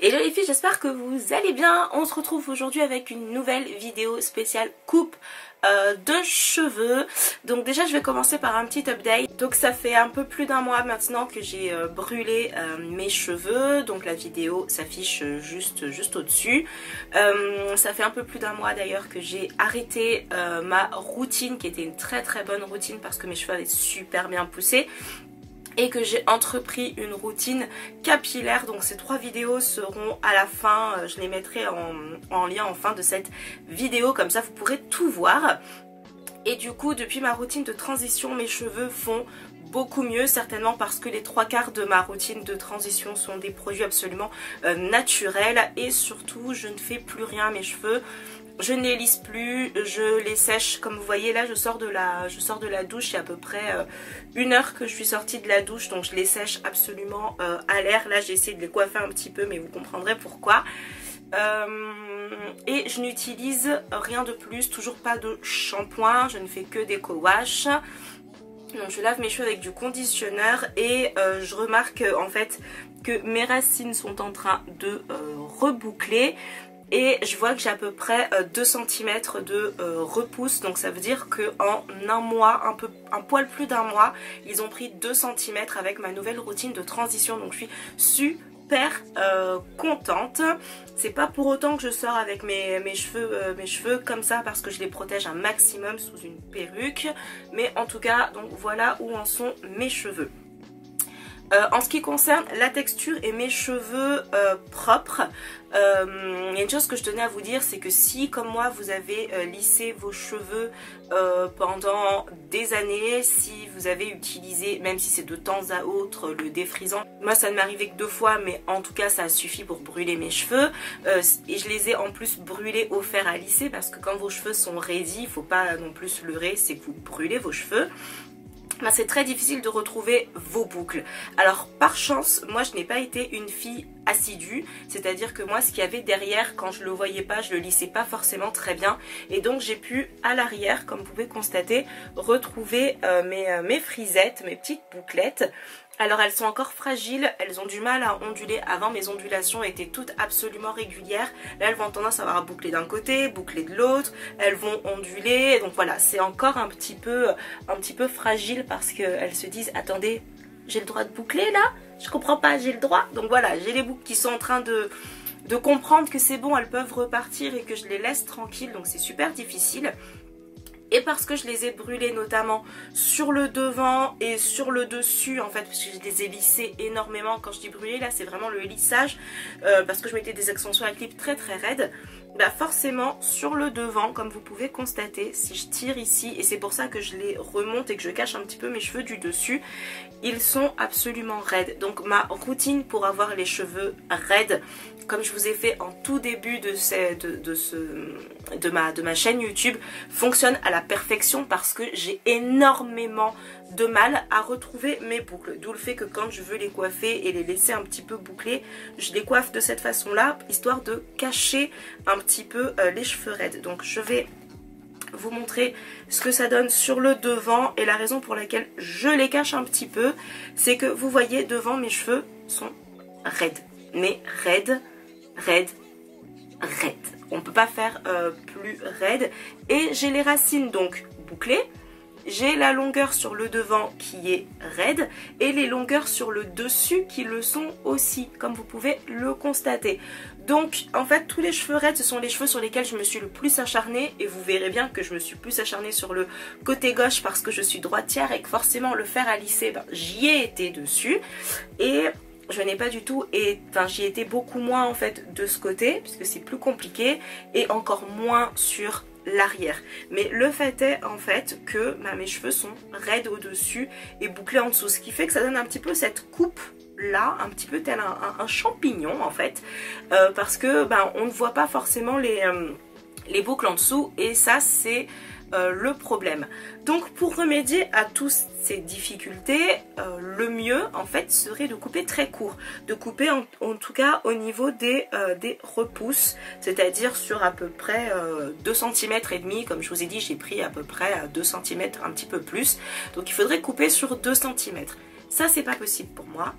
Hello les filles, j'espère que vous allez bien. On se retrouve aujourd'hui avec une nouvelle vidéo spéciale coupe de cheveux. Donc déjà je vais commencer par un petit update. Donc ça fait un peu plus d'un mois maintenant que j'ai brûlé mes cheveux. Donc la vidéo s'affiche juste au-dessus. Ça fait un peu plus d'un mois d'ailleurs que j'ai arrêté ma routine, qui était une très bonne routine parce que mes cheveux avaient super bien poussé. Et que j'ai entrepris une routine capillaire. Donc ces 3 vidéos seront à la fin, je les mettrai en lien en fin de cette vidéo, comme ça vous pourrez tout voir. Et du coup depuis ma routine de transition, mes cheveux font beaucoup mieux, certainement parce que les 3/4 de ma routine de transition sont des produits absolument naturels. Et surtout je ne fais plus rien à mes cheveux. Je ne les lisse plus, je les sèche. Comme vous voyez là, je sors de la douche, il y a à peu près 1 heure que je suis sortie de la douche, donc je les sèche absolument à l'air. Là j'ai essayé de les coiffer un petit peu, mais vous comprendrez pourquoi. Et je n'utilise rien de plus, toujours pas de shampoing, je ne fais que des co-wash. Donc je lave mes cheveux avec du conditionneur et je remarque en fait que mes racines sont en train de reboucler. Et je vois que j'ai à peu près 2 cm de repousse. Donc ça veut dire qu'en un mois, un poil plus d'un mois, ils ont pris 2 cm avec ma nouvelle routine de transition. Donc je suis super contente. C'est pas pour autant que je sors avec mes cheveux comme ça, parce que je les protège un maximum sous une perruque. Mais en tout cas, donc voilà où en sont mes cheveux. En ce qui concerne la texture et mes cheveux propres, il y a une chose que je tenais à vous dire, c'est que si comme moi vous avez lissé vos cheveux pendant des années, si vous avez utilisé, même si c'est de temps à autre, le défrisant, moi ça ne m'est arrivé que 2 fois, mais en tout cas ça suffit pour brûler mes cheveux. Et je les ai en plus brûlés au fer à lisser, parce que quand vos cheveux sont raidis, il ne faut pas non plus se leurrer, c'est que vous brûlez vos cheveux. Ben, c'est très difficile de retrouver vos boucles. Alors par chance, moi je n'ai pas été une fille assidue, c'est-à-dire que moi ce qu'il y avait derrière, quand je le voyais pas, je le lissais pas forcément très bien, et donc j'ai pu à l'arrière, comme vous pouvez constater, retrouver mes frisettes, mes petites bouclettes. Alors elles sont encore fragiles, elles ont du mal à onduler. Avant mes ondulations étaient toutes absolument régulières. Là elles vont tendance à avoir bouclé d'un côté, bouclé de l'autre, elles vont onduler. Donc voilà, c'est encore un petit peu fragile, parce qu'elles se disent attendez, j'ai le droit de boucler là? Je comprends pas, j'ai le droit? Donc voilà, j'ai les boucles qui sont en train de comprendre que c'est bon, elles peuvent repartir et que je les laisse tranquilles. Donc c'est super difficile. Et parce que je les ai brûlés notamment sur le devant et sur le dessus, en fait, parce que je les ai lissés énormément. Quand je dis brûler, là c'est vraiment le lissage, parce que je mettais des extensions à clip très raides. Bah forcément sur le devant, comme vous pouvez constater, si je tire ici, et c'est pour ça que je les remonte et que je cache un petit peu mes cheveux du dessus, ils sont absolument raides. Donc ma routine pour avoir les cheveux raides, comme je vous ai fait en tout début de ma chaîne YouTube, fonctionne à la perfection, parce que j'ai énormément de mal à retrouver mes boucles. D'où le fait que quand je veux les coiffer et les laisser un petit peu bouclés, je les coiffe de cette façon là, histoire de cacher un petit peu les cheveux raides. Donc je vais vous montrer ce que ça donne sur le devant, et la raison pour laquelle je les cache un petit peu, c'est que vous voyez devant, mes cheveux sont raides, mais raides. On ne peut pas faire plus raide. Et j'ai les racines donc bouclées, j'ai la longueur sur le devant qui est raide, et les longueurs sur le dessus qui le sont aussi, comme vous pouvez le constater. Donc en fait tous les cheveux raides, ce sont les cheveux sur lesquels je me suis le plus acharnée, et vous verrez bien que je me suis plus acharnée sur le côté gauche parce que je suis droitière et que forcément le fer à lisser, ben, j'y ai été dessus, et je n'ai pas du tout, et enfin j'y étais beaucoup moins en fait de ce côté, puisque c'est plus compliqué, et encore moins sur l'arrière. Mais le fait est en fait que mes cheveux sont raides au dessus et bouclés en dessous, ce qui fait que ça donne un petit peu cette coupe là, un petit peu tel un champignon en fait, parce que on ne voit pas forcément les boucles en dessous, et ça c'est le problème. Donc pour remédier à toutes ces difficultés, le mieux en fait serait de couper très court, de couper en tout cas au niveau des repousses, c'est-à-dire sur à peu près 2 cm et demi. Comme je vous ai dit, j'ai pris à peu près 2 cm, un petit peu plus, donc il faudrait couper sur 2 cm. Ça c'est pas possible pour moi.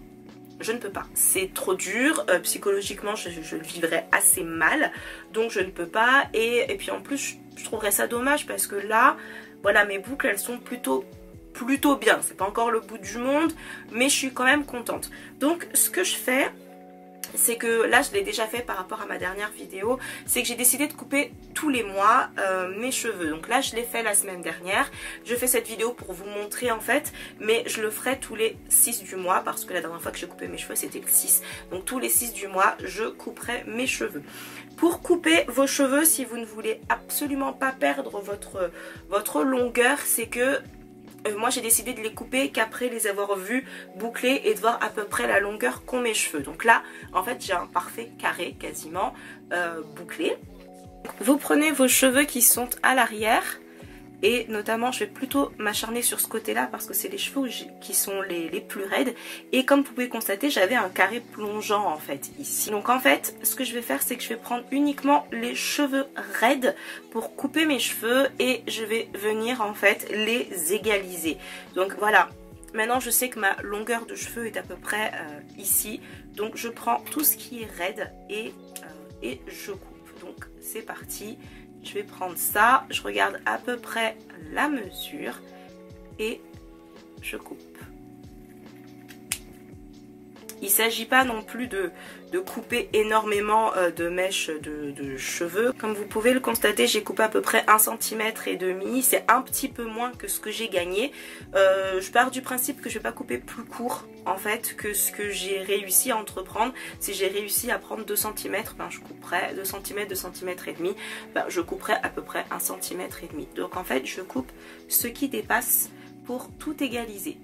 je ne peux pas. C'est trop dur, psychologiquement je le vivrais assez mal, donc je ne peux pas. Et puis en plus je trouverais ça dommage parce que là, voilà, mes boucles elles sont plutôt bien. C'est pas encore le bout du monde, mais je suis quand même contente. Donc ce que je fais, c'est que là je l'ai déjà fait par rapport à ma dernière vidéo, c'est que j'ai décidé de couper tous les mois mes cheveux. Donc là je l'ai fait la semaine dernière, je fais cette vidéo pour vous montrer en fait, mais je le ferai tous les 6 du mois parce que la dernière fois que j'ai coupé mes cheveux c'était le 6. Donc tous les 6 du mois je couperai mes cheveux. Pour couper vos cheveux, si vous ne voulez absolument pas perdre votre longueur, c'est que moi j'ai décidé de les couper qu'après les avoir vus bouclés et de voir à peu près la longueur qu'ont mes cheveux. Donc là en fait j'ai un parfait carré quasiment bouclé. Vous prenez vos cheveux qui sont à l'arrière et notamment je vais plutôt m'acharner sur ce côté là parce que c'est les cheveux qui sont les plus raides, et comme vous pouvez constater j'avais un carré plongeant en fait ici. Donc en fait ce que je vais faire c'est que je vais prendre uniquement les cheveux raides pour couper mes cheveux et je vais venir en fait les égaliser. Donc voilà, maintenant je sais que ma longueur de cheveux est à peu près ici, donc je prends tout ce qui est raide et je coupe. Donc c'est parti. Je vais prendre ça, je regarde à peu près la mesure et je coupe. Il ne s'agit pas non plus de couper énormément de mèches de cheveux. Comme vous pouvez le constater, j'ai coupé à peu près 1,5 cm. C'est un petit peu moins que ce que j'ai gagné. Je pars du principe que je ne vais pas couper plus court en fait que ce que j'ai réussi à entreprendre. Si j'ai réussi à prendre 2 cm, ben, je couperai 2 cm, 2 cm et demi. Ben, je couperai à peu près 1,5 cm. Donc en fait, je coupe ce qui dépasse pour tout égaliser.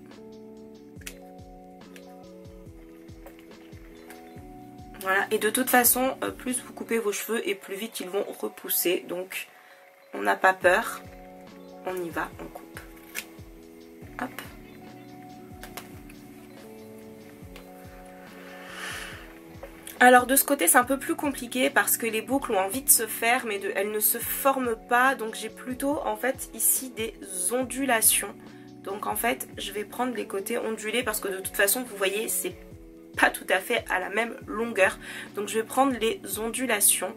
Voilà, et de toute façon, plus vous coupez vos cheveux et plus vite ils vont repousser. Donc, on n'a pas peur. On y va, on coupe. Hop. Alors de ce côté c'est un peu plus compliqué parce que les boucles ont envie de se faire mais elles ne se forment pas. Donc j'ai plutôt en fait ici des ondulations. Donc en fait je vais prendre les côtés ondulés parce que de toute façon vous voyez c'est pas tout à fait à la même longueur. Donc je vais prendre les ondulations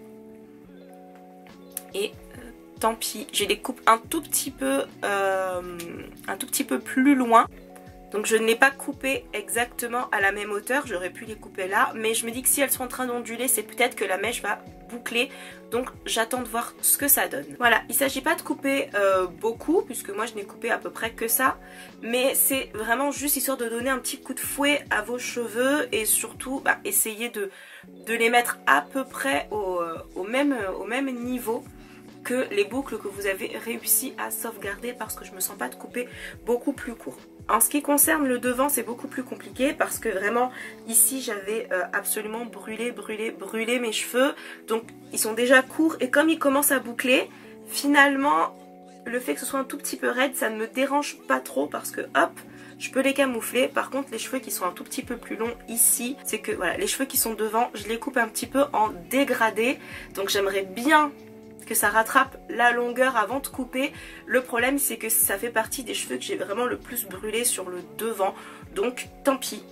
et tant pis, je les coupe un tout petit peu plus loin. Donc je ne l'ai pas coupé exactement à la même hauteur, j'aurais pu les couper là, mais je me dis que si elles sont en train d'onduler, c'est peut-être que la mèche va boucler, donc j'attends de voir ce que ça donne. Voilà, il ne s'agit pas de couper beaucoup, puisque moi je n'ai coupé à peu près que ça, mais c'est vraiment juste histoire de donner un petit coup de fouet à vos cheveux et surtout essayer de les mettre à peu près au même niveau que les boucles que vous avez réussi à sauvegarder parce que je me sens pas de couper beaucoup plus court. En ce qui concerne le devant, c'est beaucoup plus compliqué parce que vraiment ici j'avais absolument brûlé mes cheveux, donc ils sont déjà courts et comme ils commencent à boucler, finalement le fait que ce soit un tout petit peu raide ça ne me dérange pas trop parce que hop, je peux les camoufler. Par contre les cheveux qui sont un tout petit peu plus longs ici, c'est que voilà, les cheveux qui sont devant je les coupe un petit peu en dégradé, donc j'aimerais bien que ça rattrape la longueur avant de couper. Le problème c'est que ça fait partie des cheveux que j'ai vraiment le plus brûlé sur le devant, donc tant pis,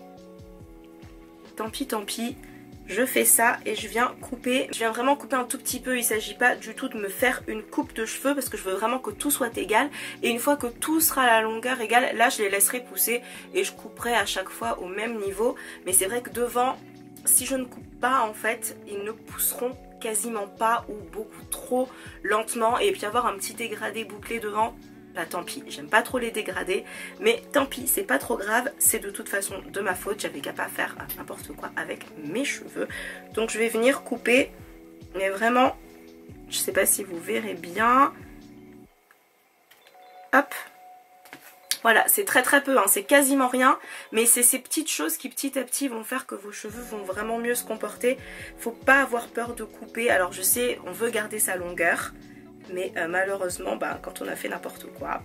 je fais ça et je viens couper. Je viens vraiment couper un tout petit peu, il ne s'agit pas du tout de me faire une coupe de cheveux parce que je veux vraiment que tout soit égal, et une fois que tout sera à la longueur égale, là je les laisserai pousser et je couperai à chaque fois au même niveau. Mais c'est vrai que devant, si je ne coupe pas en fait, ils ne pousseront quasiment pas ou beaucoup trop lentement, et puis avoir un petit dégradé bouclé devant, bah tant pis, j'aime pas trop les dégradés, mais tant pis, c'est pas trop grave, c'est de toute façon de ma faute, j'avais qu'à pas faire n'importe quoi avec mes cheveux. Donc je vais venir couper, mais vraiment, je sais pas si vous verrez bien, hop. Voilà, c'est très peu, hein, c'est quasiment rien, mais c'est ces petites choses qui petit à petit vont faire que vos cheveux vont vraiment mieux se comporter. Faut pas avoir peur de couper. Alors je sais, on veut garder sa longueur, mais malheureusement, quand on a fait n'importe quoi.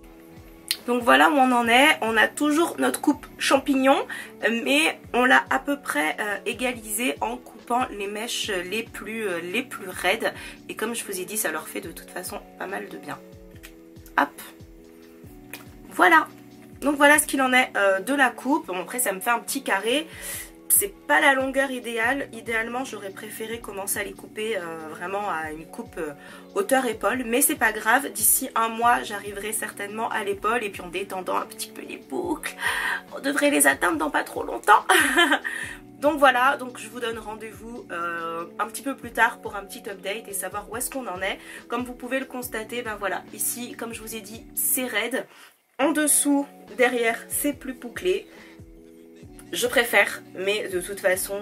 Donc voilà où on en est, on a toujours notre coupe champignon, mais on l'a à peu près égalisé en coupant les mèches les plus raides. Et comme je vous ai dit, ça leur fait de toute façon pas mal de bien. Hop, voilà. Donc voilà ce qu'il en est de la coupe. Bon, après ça me fait un petit carré. c'est pas la longueur idéale. Idéalement j'aurais préféré commencer à les couper vraiment à une coupe hauteur épaule, mais c'est pas grave, d'ici un mois j'arriverai certainement à l'épaule et puis en détendant un petit peu les boucles, on devrait les atteindre dans pas trop longtemps. Donc voilà, donc je vous donne rendez-vous un petit peu plus tard pour un petit update et savoir où est-ce qu'on en est. Comme vous pouvez le constater, ben voilà, ici comme je vous ai dit c'est raide, en dessous, derrière c'est plus bouclé. Je préfère, mais de toute façon,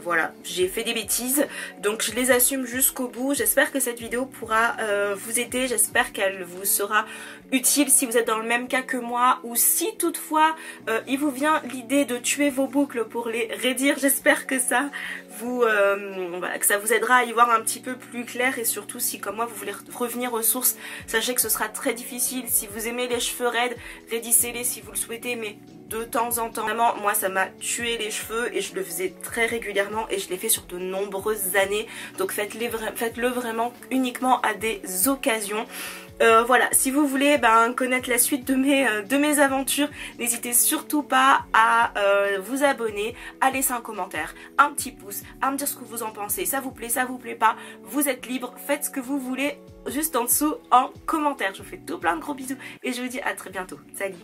voilà, j'ai fait des bêtises, donc je les assume jusqu'au bout. J'espère que cette vidéo pourra vous aider, j'espère qu'elle vous sera utile si vous êtes dans le même cas que moi, ou si toutefois il vous vient l'idée de tuer vos boucles pour les raidir. J'espère que ça vous, voilà, que ça vous aidera à y voir un petit peu plus clair, et surtout si comme moi vous voulez revenir aux sources, sachez que ce sera très difficile. Si vous aimez les cheveux raides, raidissez-les si vous le souhaitez, mais de temps en temps. Vraiment, moi ça m'a tué les cheveux et je le faisais très régulièrement et je l'ai fait sur de nombreuses années. Donc faites-le vraiment uniquement à des occasions. Voilà, si vous voulez connaître la suite de mes aventures, n'hésitez surtout pas à vous abonner, à laisser un commentaire, un petit pouce, à me dire ce que vous en pensez. Ça vous plaît pas, vous êtes libre, faites ce que vous voulez juste en dessous en commentaire. Je vous fais tout plein de gros bisous et je vous dis à très bientôt. Salut!